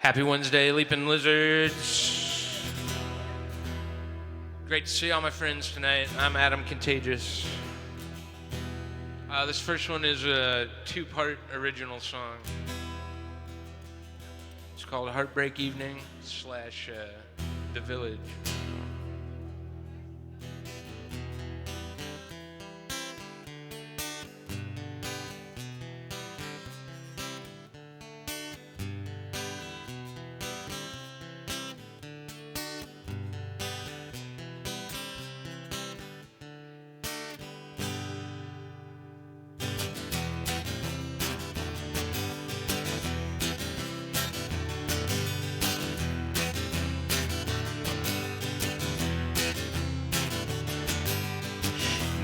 Happy Wednesday, Leaping Lizards. Great to see all my friends tonight. I'm Adam Contagious. This first one is a two-part original song. It's called Heartbreak Evening / The Village.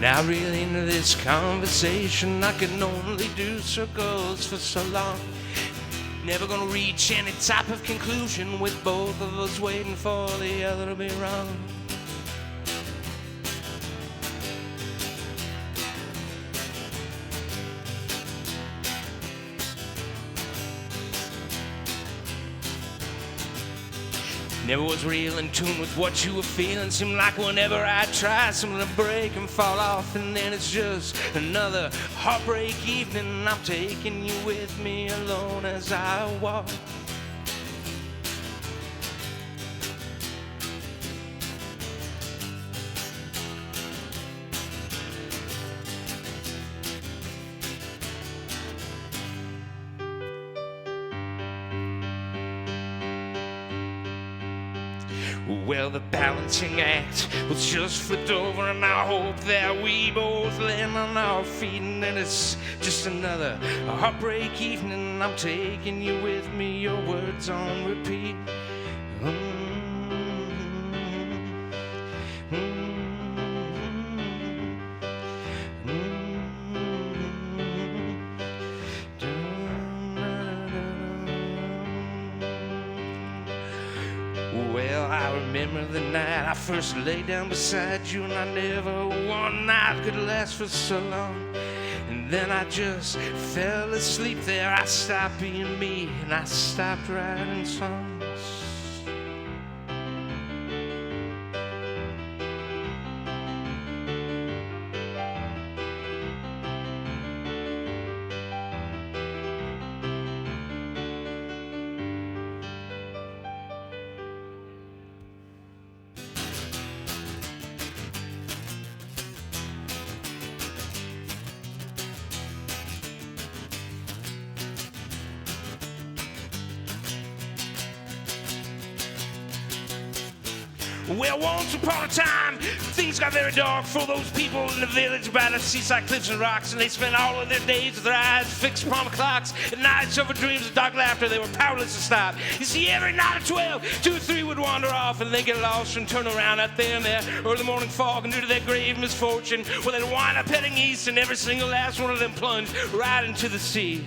Now really into this conversation, I can only do circles for so long. Never gonna reach any type of conclusion with both of us waiting for the other to be wrong. Never was real in tune with what you were feeling. Seemed like whenever I try, something to break and fall off, and then it's just another heartbreak evening. I'm taking you with me alone as I walk. Well, the balancing act was just flipped over, and I hope that we both land on our feet. And then it's just another heartbreak evening. I'm taking you with me, your words on repeat. Well, I remember the night I first lay down beside you, and I never one night could last for so long. And then I just fell asleep there. I stopped being me, and I stopped writing songs. Well, once upon a time, things got very dark for those people in the village by the seaside cliffs and rocks, and they spent all of their days with their eyes fixed upon the clocks. At night, suffered dreams of dark laughter they were powerless to stop. You see, every night at 12, 2 or 3 would wander off, and they'd get lost and turn around out there in their early morning fog, and due to their grave misfortune, well, they'd wind up heading east, and every single last one of them plunged right into the sea.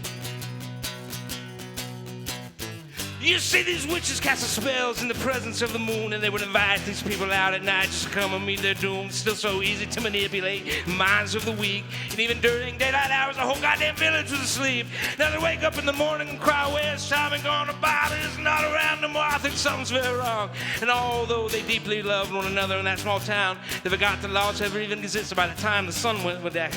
You see, these witches cast spells in the presence of the moon, and they would invite these people out at night just to come and meet their doom. It's still so easy to manipulate minds of the weak, and even during daylight hours, the whole goddamn village was asleep. Now they wake up in the morning and cry, where's time and gone? The body is not around no more. I think something's very wrong. And although they deeply loved one another in that small town, they forgot the laws ever even existed by the time the sun went down.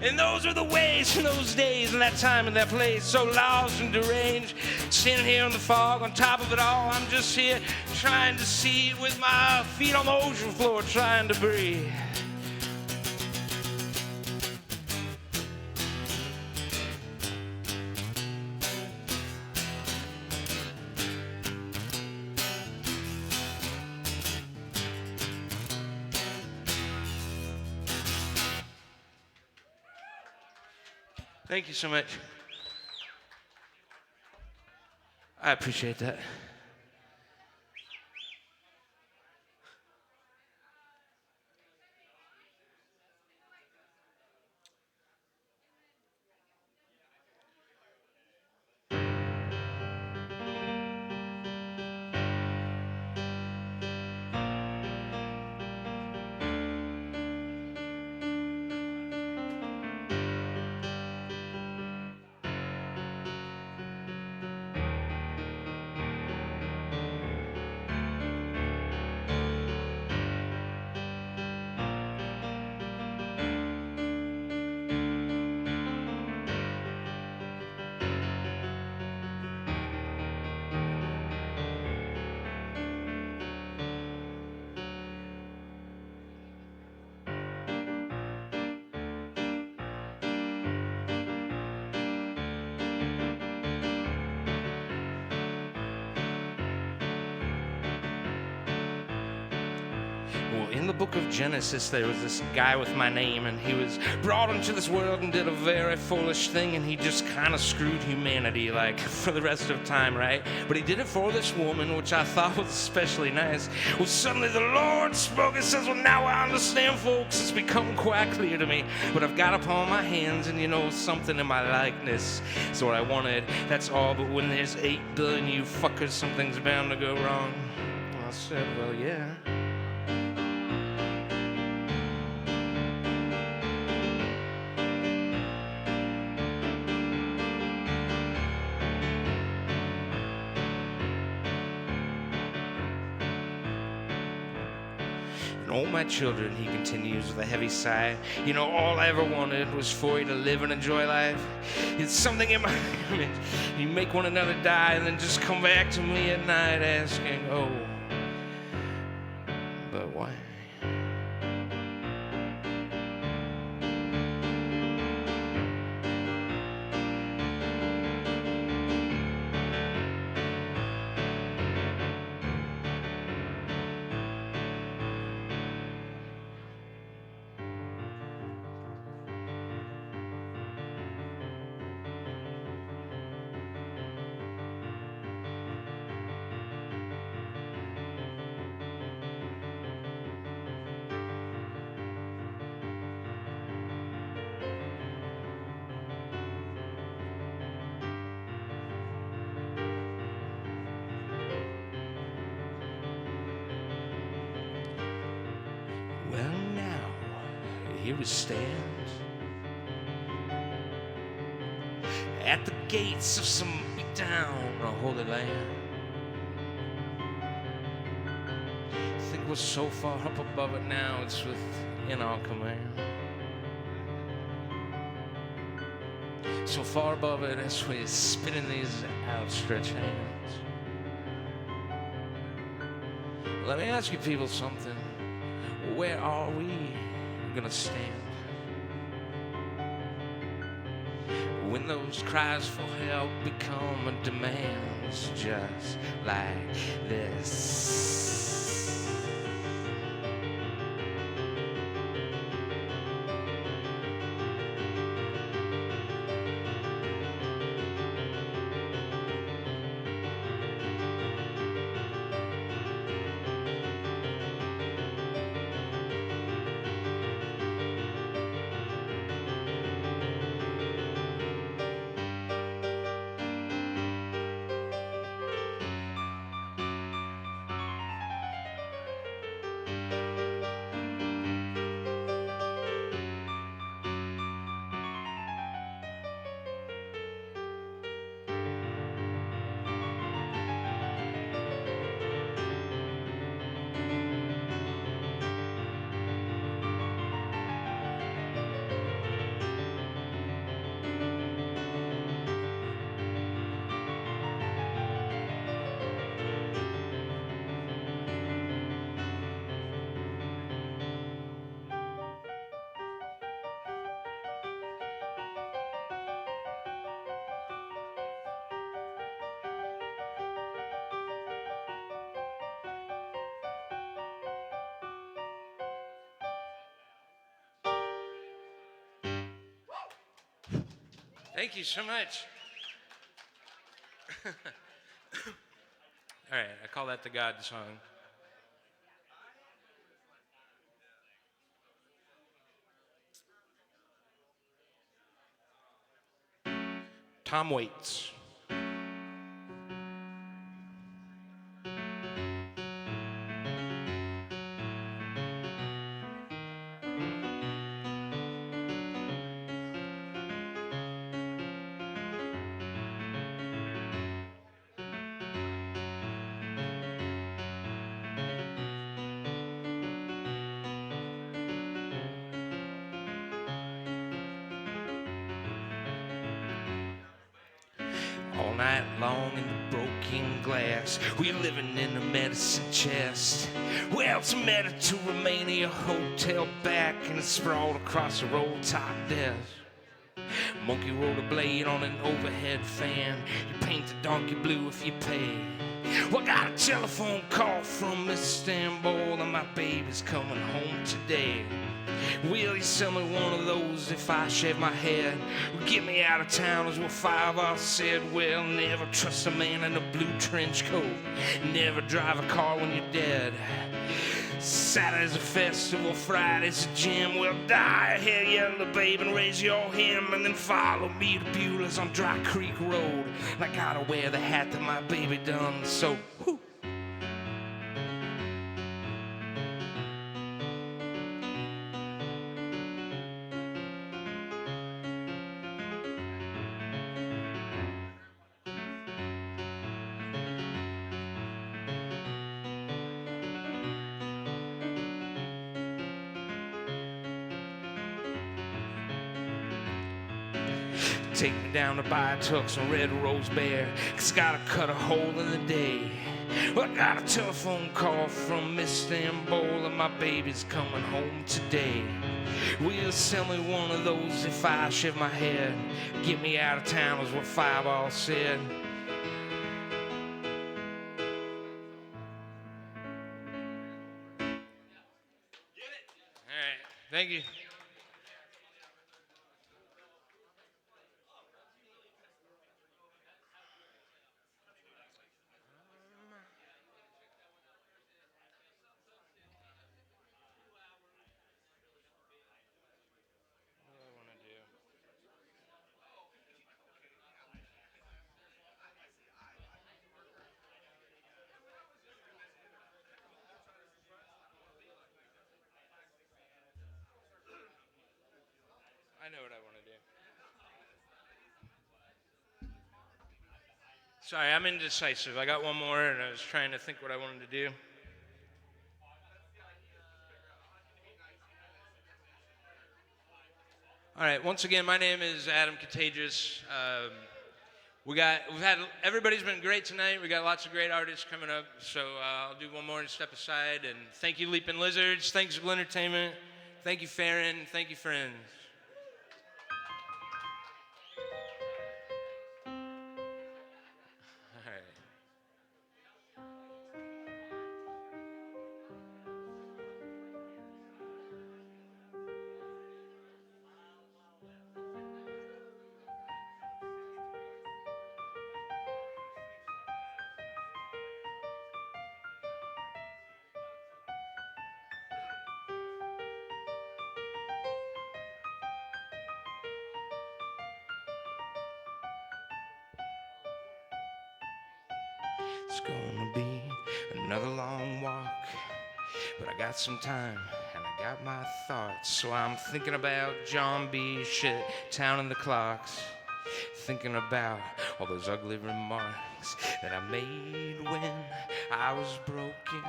And those are the ways in those days and that time and that place, so lost and deranged, sitting here in the fog. On top of it all, I'm just here trying to see it with my feet on the ocean floor, trying to breathe. Thank you so much. I appreciate that. Well, in the book of Genesis, there was this guy with my name, and he was brought into this world and did a very foolish thing, and he just kind of screwed humanity, like, for the rest of time, right? But he did it for this woman, which I thought was especially nice. Well, suddenly the Lord spoke and says, well, now I understand, folks. It's become quite clear to me. But I've got upon my hands, and, you know, something in my likeness is what I wanted. That's all. But when there's 8 billion you fuckers, something's bound to go wrong. I said, well, yeah. Oh, my children, he continues with a heavy sigh. You know, all I ever wanted was for you to live and enjoy life. It's something in my image. You make one another die and then just come back to me at night asking, oh, but why? Well, now, here we stand at the gates of some beat-down holy land. I think we're so far up above it now, it's within our command. So far above it as we spin in these outstretched hands. Let me ask you people something. Where are we gonna stand when those cries for help become demands just like this? Thank you so much. All right, I call that the God song. Tom Waits. All night long in the broken glass, we living in a medicine chest. Well, it's meta to Romania, hotel back, and it's sprawled across a roll top desk. Monkey rolled a blade on an overhead fan. You paint the donkey blue if you pay. Well, I got a telephone call from Istanbul, and my baby's coming home today. Will you sell me one of those if I shave my head? Get me out of town is what 5 all said. Well, never trust a man in a blue trench coat. Never drive a car when you're dead. Saturday's a festival, Friday's a gym. Well, die ahead, yellow babe, and raise your hymn, and then follow me to Beulah's on Dry Creek Road. And I gotta wear the hat that my baby done, so whoo. Take me down to buy Tux and Red Rose Bear, 'cause gotta cut a hole in the day. Well, I got a telephone call from Istanbul, and my baby's coming home today. Will you sell me one of those if I shave my head? Get me out of town is what 5 all said. All right, thank you. I know what I want to do. Sorry, I'm indecisive. I got one more, and I was trying to think what I wanted to do. All right, once again, my name is Adam Contagious. Everybody's been great tonight. We got lots of great artists coming up, so I'll do one more and step aside. And thank you, LeapnLizards. Thanks, GLENTERTAINMENT. Thank you, Farron. Thank you, friends. It's gonna be another long walk, but I got some time and I got my thoughts. So I'm thinking about John B. shit, town and the clocks. Thinking about all those ugly remarks that I made when I was broken.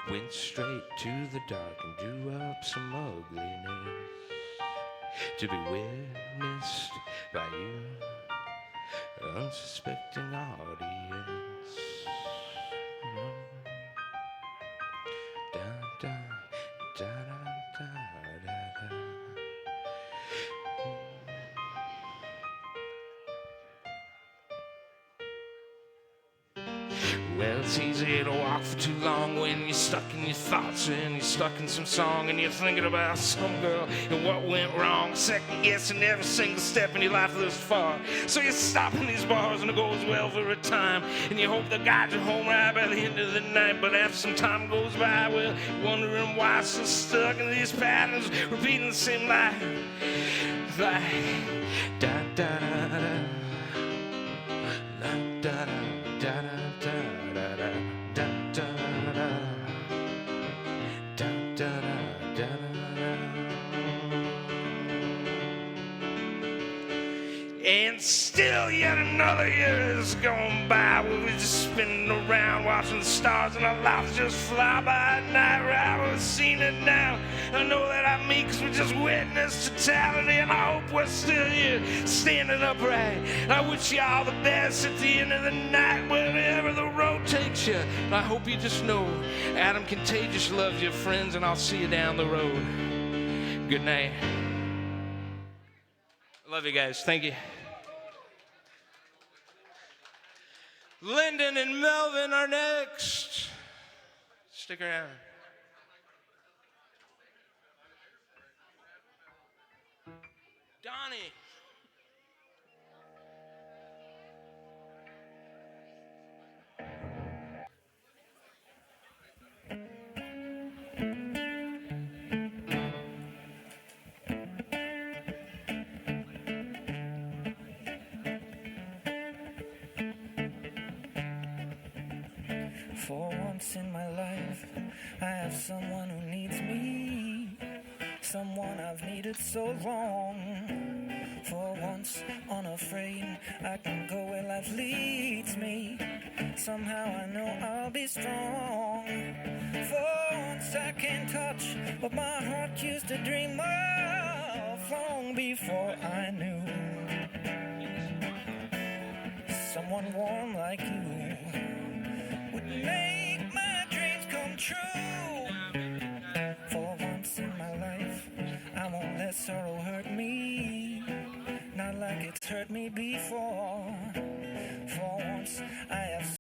Went straight to the dark and drew up some ugliness to be witnessed by you, unsuspecting audience. Da, da, da, da, da, da, da. Well, it's easy to walk for too long when you're stuck in your thoughts and you're stuck in some song and you're thinking about some girl and what went wrong, second guessing every single step in your life thus far. So you stop in these bars and it goes well for a time, and you hope the guide you home right by the end of the night. But after some time goes by, well, wondering why so stuck in these patterns, repeating the same life, like da da da da da da da da da. And still yet another year is going by. We're just spinning around, watching the stars, and our lives just fly by at night. Right, we've seen it now. I know that I'm me, 'cause we just witnessed totality, and I hope we're still here, standing upright. I wish you all the best at the end of the night, wherever the road takes you. And I hope you just know Adam Contagious loves your friends, and I'll see you down the road. Good night. I love you guys. Thank you. Lyndon and Melvin are next. Stick around. Donnie. For once in my life, I have someone who needs me, someone I've needed so long. For once, unafraid, I can go where life leads me. Somehow I know I'll be strong. For once I can touch what my heart used to dream of long before I knew someone warm like you would make my dreams come true. For once in my life, I won't let sorrow hurt me, not like it's hurt me before.